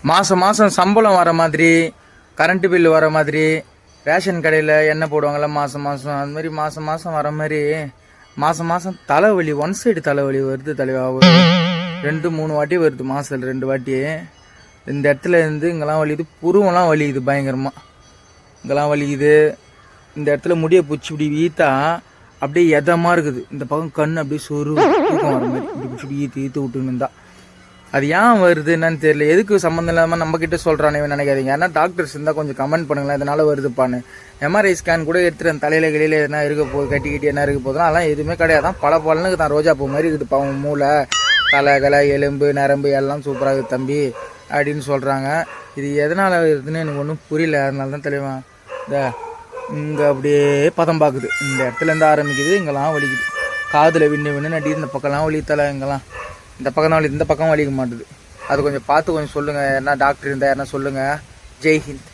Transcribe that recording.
மாதம் மாதம் சம்பளம் வர மாதிரி, கரண்ட்டு பில்லு வர மாதிரி, ரேஷன் கடையில் எண்ணெய் போடுவாங்கள்ல மாதம் மாதம், அது மாதிரி மாதம் மாதம் வர மாதிரி மாதம் மாதம் தலைவலி, ஒன் சைடு தலைவலி வருது தலைவா. 2-3 வாட்டி வருது மாதத்தில் 2 வாட்டி. இந்த இடத்துல இருந்து இங்கெல்லாம் வலிக்குது, புருவெல்லாம் வலிக்குது பயங்கரமாக. இங்கெல்லாம் வலிக்குது. இந்த இடத்துல முடியை பிடிச்சி இப்படி ஈத்தா அப்படியே எதமாக இருக்குது. இந்த பக்கம் கண் அப்படியே தூக்கம் வர மாதிரி இப்படி பிடிச்சி ஈத்து விட்டுன்னு இருந்தா. அது ஏன் வருது என்னன்னு தெரியல. எதுக்கு சம்மந்தம் இல்லாமல் நம்மக்கிட்ட சொல்கிறானே நினைக்காதீங்க. ஏன்னா டாக்டர்ஸ் இருந்தால் கொஞ்சம் கமெண்ட் பண்ணுங்களேன், இதனால் வருதுப்பான்னு. எம்ஆர்ஐ ஸ்கேன் கூட எடுத்துகிறேன், தலையில் கிளியில் எதனா இருக்க போகுது, கட்டி என்ன இருக்க போதுன்னா அதெல்லாம் எதுவுமே கிடையாதான். பலனுக்கு தான் ரோஜா பூ மாதிரி இருக்குது பாவம். மூளை, தலை, எலும்பு, நரம்பு எல்லாம் சூப்பராக இருக்குது தம்பி அப்படின்னு சொல்கிறாங்க. இது எதனால் வருதுன்னு எனக்கு ஒன்றும் புரியல. அதனால தான் தெளிவான் இங்கே அப்படியே பதம் பார்க்குது. இந்த இடத்துலேருந்து ஆரம்பிக்குது, இங்கெல்லாம் வலிக்குது. காதில் விண்ணு நட்டி இந்த பக்கம்லாம் வலி, தலை இங்கெல்லாம் இந்த பக்கம் தான் வலி, இந்த பக்கம் வலிக்க மாட்டுது. அது கொஞ்சம் பார்த்து கொஞ்சம் சொல்லுங்கள். யாருன்னா டாக்டர் இருந்தால் யாருன்னா சொல்லுங்கள். ஜெய்ஹிந்த்.